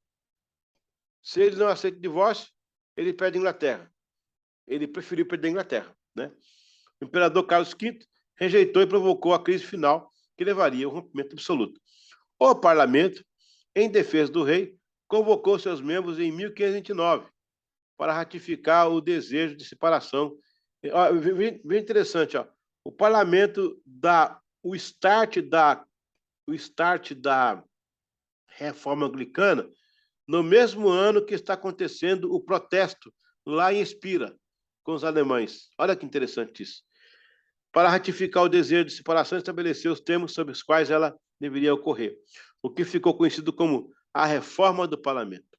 Se ele não aceita o divórcio, ele perde a Inglaterra. Ele preferiu perder a Inglaterra, né? O imperador Carlos V rejeitou e provocou a crise final que levaria ao rompimento absoluto. O parlamento, em defesa do rei, convocou seus membros em 1529 para ratificar o desejo de separação. Bem interessante, ó. O parlamento dá o start da reforma anglicana no mesmo ano que está acontecendo o protesto lá em Espira com os alemães. Olha que interessante isso. Para ratificar o desejo de separação, estabeleceu os termos sobre os quais ela deveria ocorrer, o que ficou conhecido como a reforma do parlamento.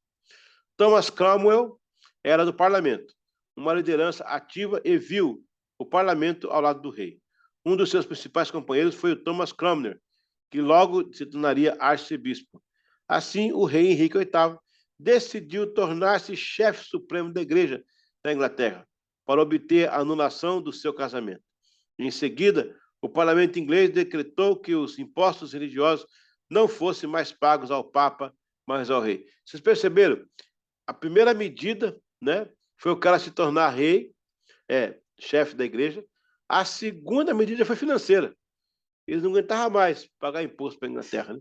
Thomas Cromwell era do parlamento, uma liderança ativa e viu o parlamento ao lado do rei. Um dos seus principais companheiros foi o Thomas Cranmer, que logo se tornaria arcebispo. Assim, o rei Henrique VIII decidiu tornar-se chefe supremo da Igreja da Inglaterra para obter a anulação do seu casamento. Em seguida, o parlamento inglês decretou que os impostos religiosos não fossem mais pagos ao Papa, mas ao rei. Vocês perceberam? A primeira medida, né, foi o cara se tornar rei, chefe da igreja. A segunda medida foi financeira. Eles não aguentavam mais pagar imposto para a Inglaterra, né?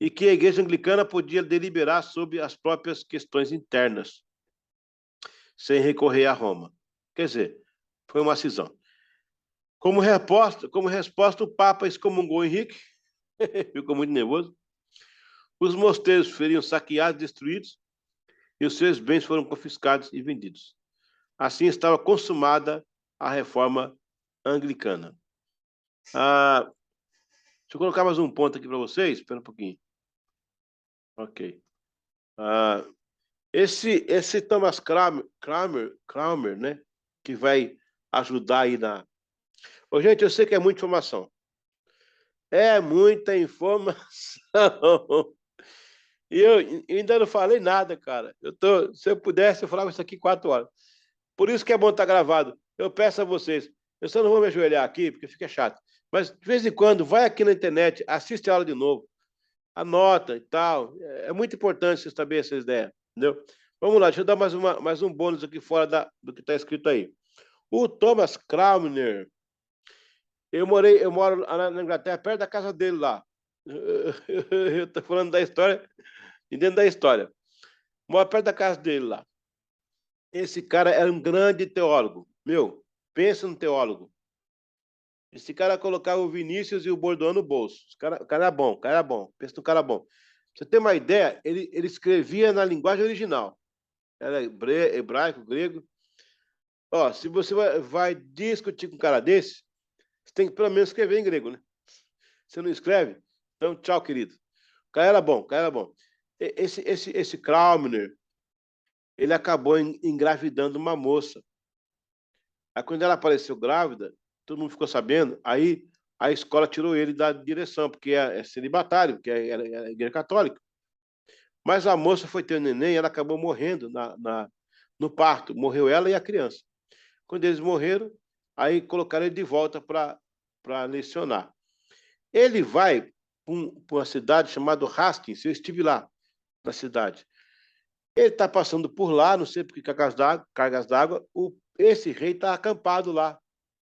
E que a igreja anglicana podia deliberar sobre as próprias questões internas, sem recorrer a Roma. Quer dizer, foi uma cisão. Como resposta, o Papa excomungou Henrique, ficou muito nervoso. Os mosteiros seriam saqueados, destruídos, e os seus bens foram confiscados e vendidos. Assim estava consumada a reforma anglicana. Deixa eu colocar mais um ponto aqui para vocês. Espera um pouquinho. Ok. Esse Thomas Cranmer, né, que vai ajudar aí na... Ô, gente, eu sei que é muita informação. É muita informação. E eu ainda não falei nada, cara. Se eu pudesse, eu falava isso aqui 4 horas. Por isso que é bom estar gravado. Eu peço a vocês, eu só não vou me ajoelhar aqui, porque fica chato. Mas, de vez em quando, vai aqui na internet, assiste a aula de novo, anota e tal. É muito importante você saber essa ideia, entendeu? Vamos lá, deixa eu dar mais um bônus aqui fora do que está escrito aí. O Thomas Cranmer, eu moro na Inglaterra, perto da casa dele lá. Eu estou falando da história e dentro da história. Mora perto da casa dele lá. Esse cara era um grande teólogo. Meu, pensa no teólogo. Esse cara colocava o Vinícius e o Bordoano no bolso. O cara era bom, o cara era bom. Pensa no cara bom. Pra você ter uma ideia, ele escrevia na linguagem original. Era hebraico, grego. Ó, se você vai discutir com um cara desse, você tem que pelo menos escrever em grego, né? Você não escreve? Então, tchau, querido. O cara era bom, o cara era bom. Esse Kraumner, ele acabou engravidando uma moça. Aí, quando ela apareceu grávida, todo mundo ficou sabendo, aí a escola tirou ele da direção, porque é celibatário, porque era igreja católica. Mas a moça foi ter o neném e ela acabou morrendo no parto. Morreu ela e a criança. Quando eles morreram, aí colocaram ele de volta para lecionar. Ele vai para uma cidade chamada Hastings, eu estive lá na cidade. Ele está passando por lá, não sei por que cargas d'água, esse rei está acampado lá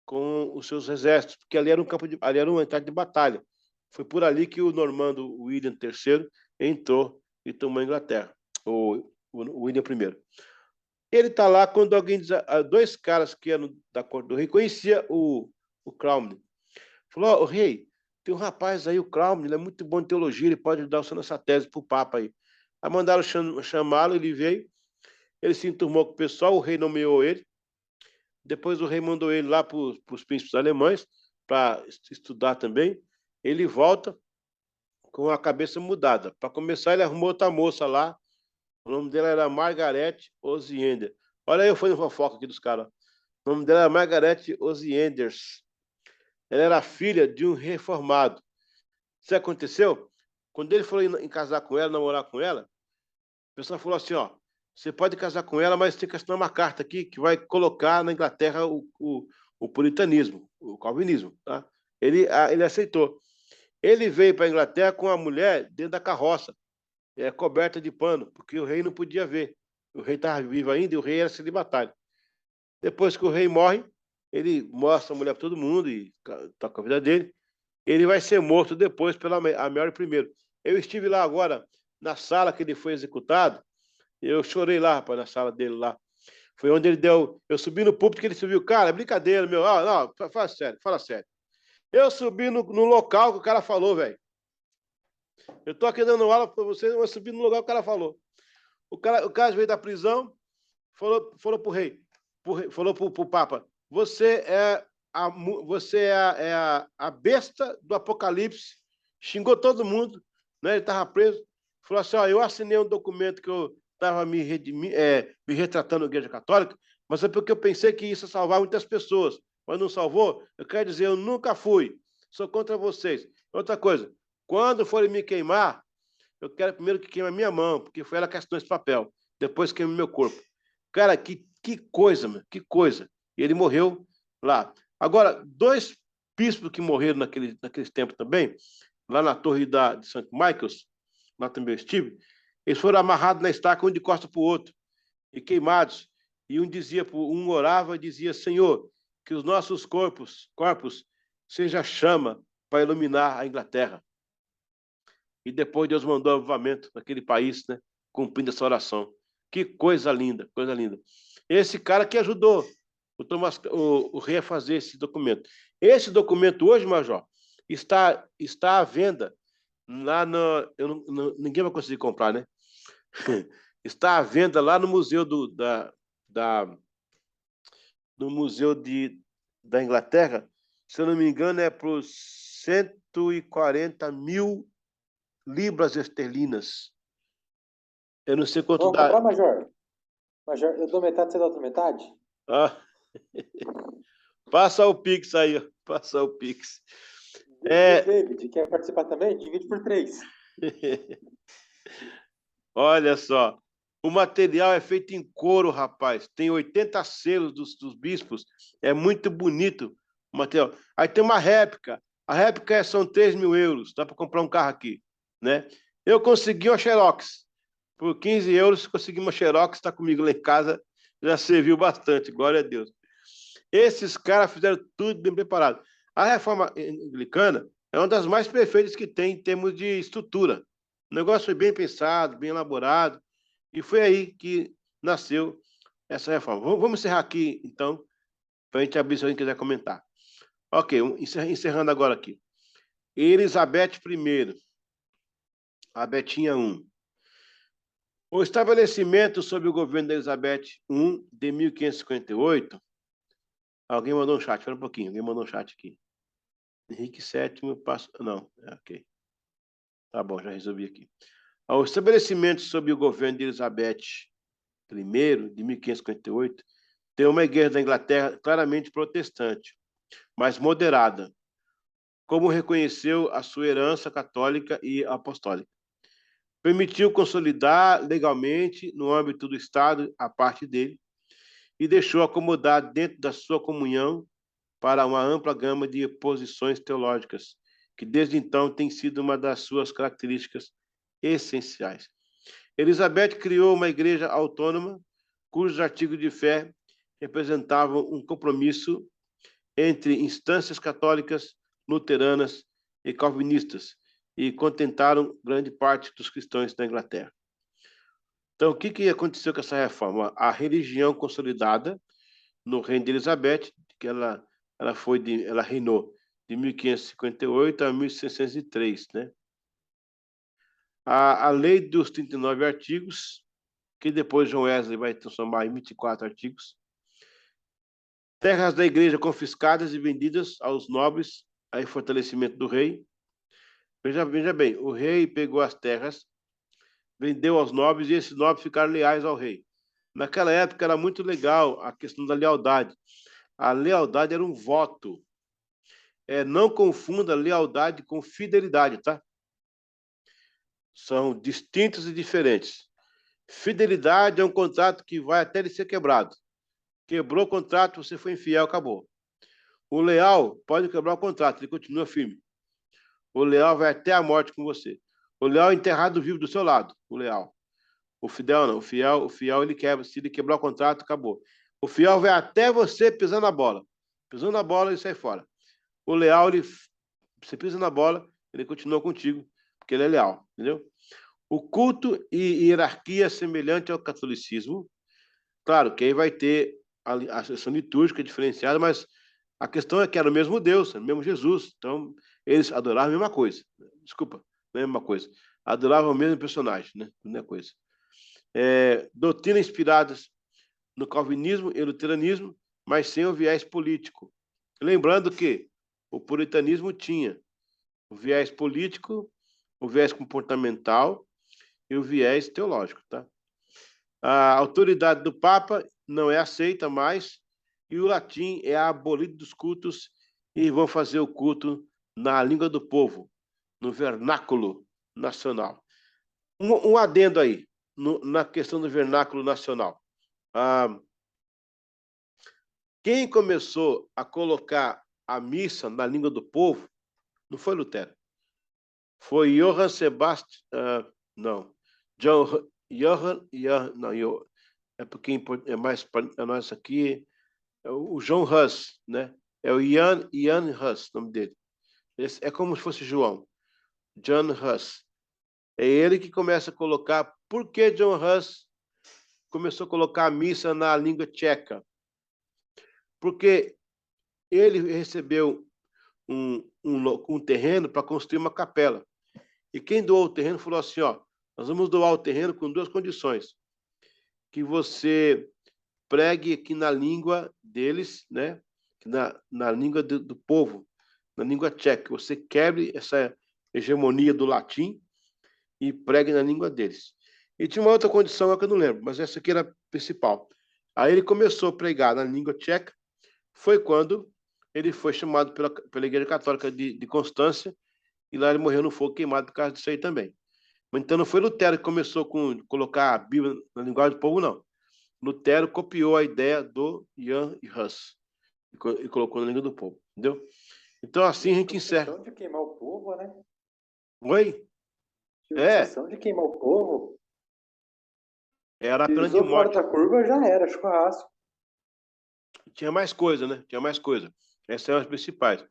com os seus exércitos, porque ali era ali era uma entrada de batalha. Foi por ali que o normando William III entrou e tomou a Inglaterra, o William I. Ele está lá quando alguém diz, dois caras que eram da corte do rei, conhecia o Cromwell. Falou, rei, tem um rapaz aí, o Cromwell, ele é muito bom em teologia, ele pode dar essa tese para o Papa aí. Aí mandaram chamá-lo, ele veio, ele se enturmou com o pessoal, o rei nomeou ele, depois o rei mandou ele lá para os príncipes alemães, para estudar também, ele volta com a cabeça mudada. Para começar, ele arrumou outra moça lá, o nome dela era Margaret Osiander. Olha aí, eu fui no fofoca aqui dos caras. O nome dela era Margaret Osianders. Ela era filha de um reformado. Isso aconteceu? Quando ele falou em casar com ela, namorar com ela, a pessoa falou assim, ó, você pode casar com ela, mas tem que assinar uma carta aqui que vai colocar na Inglaterra o puritanismo, o calvinismo. Tá? Ele aceitou. Ele veio para a Inglaterra com a mulher dentro da carroça, coberta de pano, porque o rei não podia ver. O rei estava vivo ainda e o rei era celibatário. Depois que o rei morre, ele mostra a mulher para todo mundo e toca a vida dele. Ele vai ser morto depois pela Mary I. Eu estive lá agora, na sala que ele foi executado, eu chorei lá, rapaz, na sala dele lá. Foi onde ele deu... Eu subi no púlpito que ele subiu. Cara, é brincadeira, meu. Não, fala sério, fala sério. Eu subi no local que o cara falou, velho. Eu tô aqui dando aula para você, eu subi no lugar que o cara falou. O cara veio da prisão, falou pro rei, falou pro Papa, você é a besta do Apocalipse, xingou todo mundo, né? Ele estava preso, falou assim, ó, eu assinei um documento que eu estava me retratando na Igreja Católica, mas é porque eu pensei que isso ia salvar muitas pessoas, mas não salvou. Eu quero dizer, eu nunca fui, sou contra vocês. Outra coisa, quando forem me queimar, eu quero primeiro que queime a minha mão, porque foi ela que assinou esse papel, depois queime meu corpo. Cara, que coisa, meu, que coisa. E ele morreu lá. Agora, dois bispos que morreram naqueles tempos também, lá na torre de St. Michael's, lá também eu estive, eles foram amarrados na estaca um de costa para o outro, e queimados. E um orava e dizia, Senhor, que os nossos corpos seja chama para iluminar a Inglaterra. E depois Deus mandou avivamento naquele país, né, cumprindo essa oração. Que coisa linda, coisa linda. Esse cara que ajudou o rei a fazer esse documento. Esse documento hoje, Major, está à venda lá ninguém vai conseguir comprar, né? Está à venda lá no museu no museu da Inglaterra. Se eu não me engano, é por 140 mil libras esterlinas. Eu não sei quanto Vamos dá. comprar, Major? Major, eu dou metade, você dá outra metade? Ah. Passa o Pix aí, passa o Pix. David, quer participar também? Divide por 3. Olha só, o material é feito em couro, rapaz. Tem 80 selos dos bispos. É muito bonito o material. Aí tem uma réplica. A réplica são 3 mil euros. Dá para comprar um carro aqui, né? Eu consegui uma Xerox. Por 15 euros, consegui uma Xerox. Está comigo lá em casa. Já serviu bastante, glória a Deus. Esses caras fizeram tudo bem preparado. A reforma anglicana, É uma das mais perfeitas que tem em termos de estrutura. O negócio foi bem pensado, bem elaborado, e foi aí que nasceu essa reforma. Vamos encerrar aqui, então, para a gente abrir se alguém quiser comentar. Ok, encerrando agora aqui. Elizabeth I, a Betinha I. O estabelecimento sob o governo de Elizabeth I, de 1558, alguém mandou um chat, espera um pouquinho, alguém mandou um chat aqui. Henrique VII, passo... Não, ok. Tá bom, já resolvi aqui. O estabelecimento sob o governo de Elizabeth I, de 1558, tem uma igreja da Inglaterra claramente protestante, mas moderada, como reconheceu a sua herança católica e apostólica. Permitiu consolidar legalmente, no âmbito do Estado, a parte dele, e deixou acomodar dentro da sua comunhão para uma ampla gama de posições teológicas, que desde então tem sido uma das suas características essenciais. Elizabeth criou uma igreja autônoma, cujos artigos de fé representavam um compromisso entre instâncias católicas, luteranas e calvinistas, e contentaram grande parte dos cristãos da Inglaterra. Então, o que aconteceu com essa reforma? A religião consolidada no reino de Elizabeth, que ela reinou de 1558 a 1603, né? A lei dos 39 artigos, que depois John Wesley vai transformar em 24 artigos. Terras da igreja confiscadas e vendidas aos nobres, aí fortalecimento do rei. Veja bem, o rei pegou as terras, vendeu aos nobres e esses nobres ficaram leais ao rei. Naquela época era muito legal a questão da lealdade. A lealdade era um voto. Não confunda lealdade com fidelidade, tá? São distintos e diferentes. Fidelidade é um contrato que vai até ele ser quebrado. Quebrou o contrato, você foi infiel, acabou. O leal pode quebrar o contrato, ele continua firme. O leal vai até a morte com você. O leal é enterrado vivo do seu lado, o leal. O fidel não, o fiel ele quebra, se ele quebrar o contrato, acabou. O fiel vai até você pisando na bola. Pisando na bola, ele sai fora. O leal, você pisa na bola, ele continua contigo, porque ele é leal, entendeu? O culto e hierarquia semelhante ao catolicismo. Claro que aí vai ter a sessão litúrgica diferenciada, mas a questão é que era o mesmo Deus, o mesmo Jesus. Então, eles adoravam a mesma coisa. Desculpa, não é a mesma coisa. Adoravam o mesmo personagem, né? Não é coisa. Doutrinas inspiradas no calvinismo e luteranismo, mas sem o viés político. Lembrando que o puritanismo tinha o viés político, o viés comportamental e o viés teológico, tá? A autoridade do Papa não é aceita mais e o latim é abolido dos cultos e vão fazer o culto na língua do povo, no vernáculo nacional. Um adendo aí, na questão do vernáculo nacional. Quem começou a colocar a missa na língua do povo não foi Lutero. Foi Johann Sebastian... não. É porque é mais para nós aqui... o John Huss, né? É o Ian Huss, o nome dele. É como se fosse João. John Huss. É ele que começa a colocar... Por que John Huss começou a colocar a missa na língua tcheca? Porque ele recebeu um terreno para construir uma capela. E quem doou o terreno falou assim, ó, nós vamos doar o terreno com duas condições. Que você pregue aqui na língua deles, né? Na língua do povo, na língua tcheca. Você quebre essa hegemonia do latim e pregue na língua deles. E tinha uma outra condição que eu não lembro, mas essa aqui era a principal. Aí ele começou a pregar na língua tcheca, foi quando ele foi chamado pela Igreja Católica de Constância, e lá ele morreu no fogo queimado por causa disso aí também. Então não foi Lutero que começou com colocar a Bíblia na linguagem do povo, não. Lutero copiou a ideia do Jan Hus e colocou na língua do povo, entendeu? Então assim a gente encerra. Tinha de queimar o povo, né? Oi? Tinha de queimar o povo. Era a pena de morte. Fora da curva já era, churrasco. Tinha mais coisa, né? Tinha mais coisa. Essas são as principais.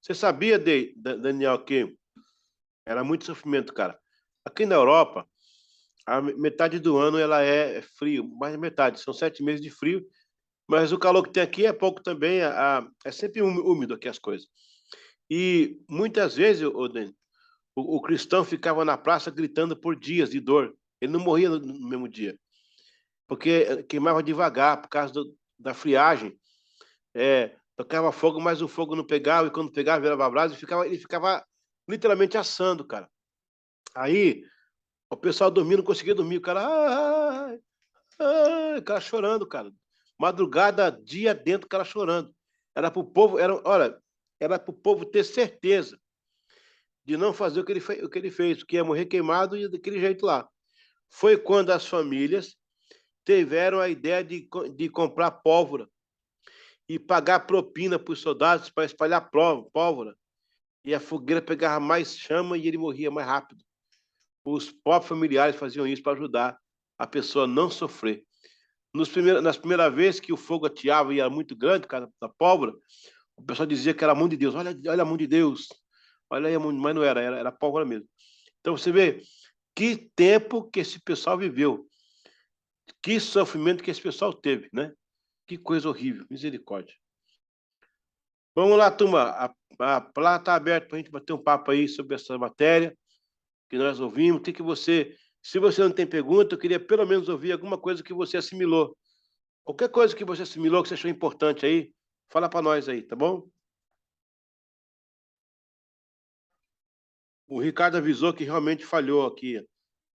Você sabia, Daniel, que era muito sofrimento, cara? Aqui na Europa, a metade do ano ela é frio, mais da metade, são 7 meses de frio, mas o calor que tem aqui é pouco também, é sempre úmido aqui as coisas. E muitas vezes, Dani, o cristão ficava na praça gritando por dias de dor. Ele não morria no mesmo dia, porque queimava devagar por causa da friagem. Tocava fogo, mas o fogo não pegava, e quando pegava, virava brasa, ele ficava literalmente assando, cara. Aí, o pessoal dormindo, não conseguia dormir, o cara, o cara chorando, cara. Madrugada, dia dentro, o cara chorando. Era pro povo, olha, era pro povo ter certeza de não fazer o que ele fez, que ia morrer queimado e daquele jeito lá. Foi quando as famílias tiveram a ideia de comprar pólvora e pagar propina para os soldados para espalhar pólvora. E a fogueira pegava mais chama e ele morria mais rápido. Os próprios familiares faziam isso para ajudar a pessoa a não sofrer. Nas primeiras vezes que o fogo ateava e era muito grande, cara, da pólvora, o pessoal dizia que era a mão de Deus. Olha a mão de Deus. Olha aí, mas não era pólvora mesmo. Então você vê que tempo que esse pessoal viveu. Que sofrimento que esse pessoal teve, né? Que coisa horrível, misericórdia. Vamos lá, turma. A plata está aberta para a gente bater um papo aí sobre essa matéria que nós ouvimos. Se você não tem pergunta, eu queria pelo menos ouvir alguma coisa que você assimilou. Qualquer coisa que você assimilou, que você achou importante aí, fala para nós aí, tá bom? O Ricardo avisou que realmente falhou aqui.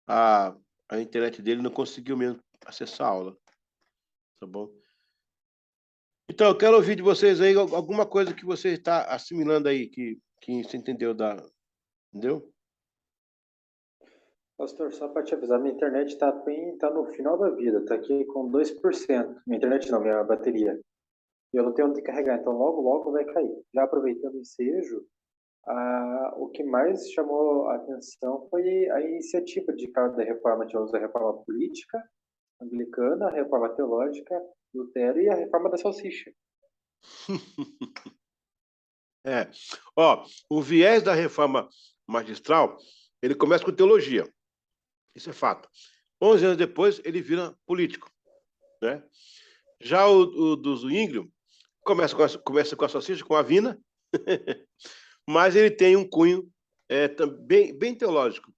A internet dele não conseguiu mesmo acessar a aula. Tá bom? Então, eu quero ouvir de vocês aí alguma coisa que você está assimilando aí, que você entendeu Entendeu? Pastor, só para te avisar, minha internet está no final da vida, está aqui com 2%. Minha internet não, minha bateria. E eu não tenho onde carregar, então logo, logo vai cair. Já aproveitando o ensejo, o que mais chamou a atenção foi a iniciativa de cada reforma. Tivemos a reforma política, anglicana, a reforma teológica, Lutero e a reforma da salsicha. O viés da reforma magistral, ele começa com teologia. Isso é fato. 11 anos depois, ele vira político, né? Já o do Zwinglio começa com a salsicha, com a vina, mas ele tem um cunho bem teológico.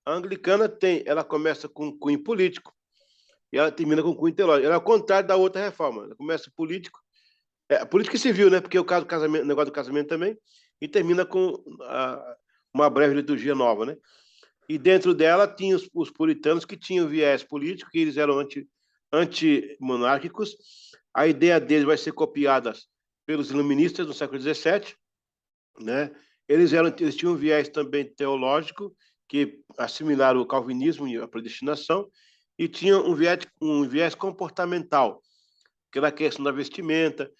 A anglicana ela começa com um cunho político e ela termina com um cunho teológico. Ela é ao contrário da outra reforma. Ela começa político e civil, né? Porque é o negócio do casamento também, e termina com uma breve liturgia nova, né? E dentro dela tinha os puritanos que tinham viés político, que eles eram anti-monárquicos. A ideia deles vai ser copiada pelos iluministas no século XVII, né? Eles tinham um viés também teológico, que assimilaram o calvinismo e a predestinação, e tinham um viés comportamental, que era a questão da vestimenta.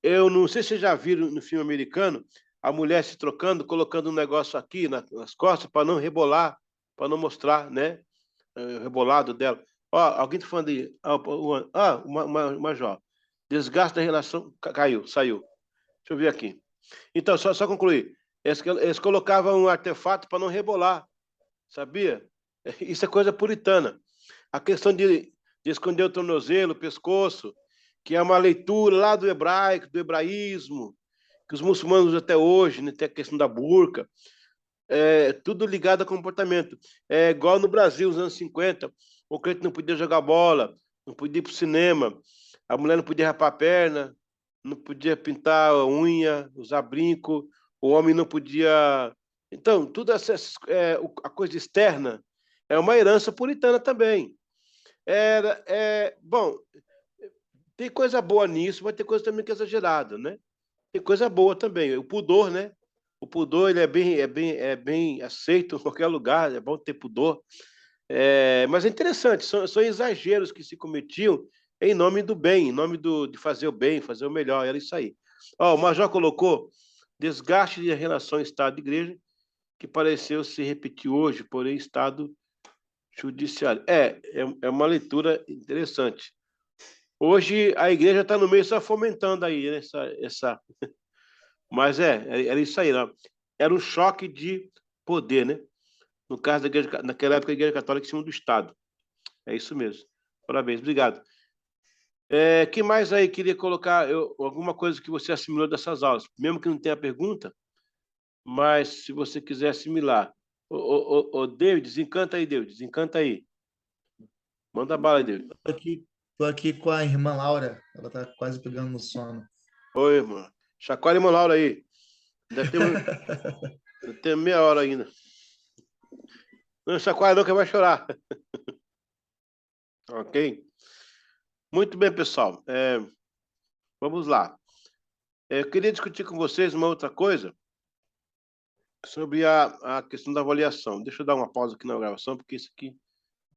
Eu não sei se vocês já viram no filme americano a mulher se trocando, colocando um negócio aqui nas costas para não rebolar, para não mostrar, né, o rebolado dela. Alguém está falando aí. Major. Desgaste da relação, saiu. Deixa eu ver aqui. Então, só concluir. Eles colocavam um artefato para não rebolar, sabia? Isso é coisa puritana. A questão de esconder o tornozelo, o pescoço, que é uma leitura lá do hebraico, do hebraísmo, que os muçulmanos usam até hoje, né? Tem a questão da burca, tudo ligado a comportamento. É igual no Brasil, nos anos 50, o crente não podia jogar bola, não podia ir para o cinema, a mulher não podia rapar a perna, não podia pintar a unha, usar brinco, o homem não podia... Então, tudo a coisa externa é uma herança puritana também. Bom, tem coisa boa nisso, mas tem coisa também que é exagerada, né? Tem coisa boa também. O pudor, né? O pudor ele é bem aceito em qualquer lugar, é bom ter pudor. Mas é interessante, são exageros que se cometiam em nome do bem, em nome de fazer o bem, fazer o melhor, era isso aí. O Major colocou desgaste de relação Estado e Igreja, que pareceu se repetir hoje, porém Estado judiciário. É uma leitura interessante. Hoje a igreja está no meio só fomentando aí essa Mas era isso aí, né? Era um choque de poder, né? No caso da igreja, naquela época, a Igreja Católica em cima do Estado. É isso mesmo. Parabéns, obrigado. Que mais aí queria colocar alguma coisa que você assimilou dessas aulas? Mesmo que não tenha pergunta, mas se você quiser assimilar. Ô, David, desencanta aí, David, desencanta aí. Manda bala aí, David. Tô aqui com a irmã Laura, ela tá quase pegando no sono. Oi, irmã. Chacoalha a irmã Laura aí. Ainda tem meia hora ainda. Não chacoalha não que vai chorar. Ok? Muito bem, pessoal. Vamos lá. Eu queria discutir com vocês uma outra coisa sobre a questão da avaliação. Deixa eu dar uma pausa aqui na gravação, porque isso aqui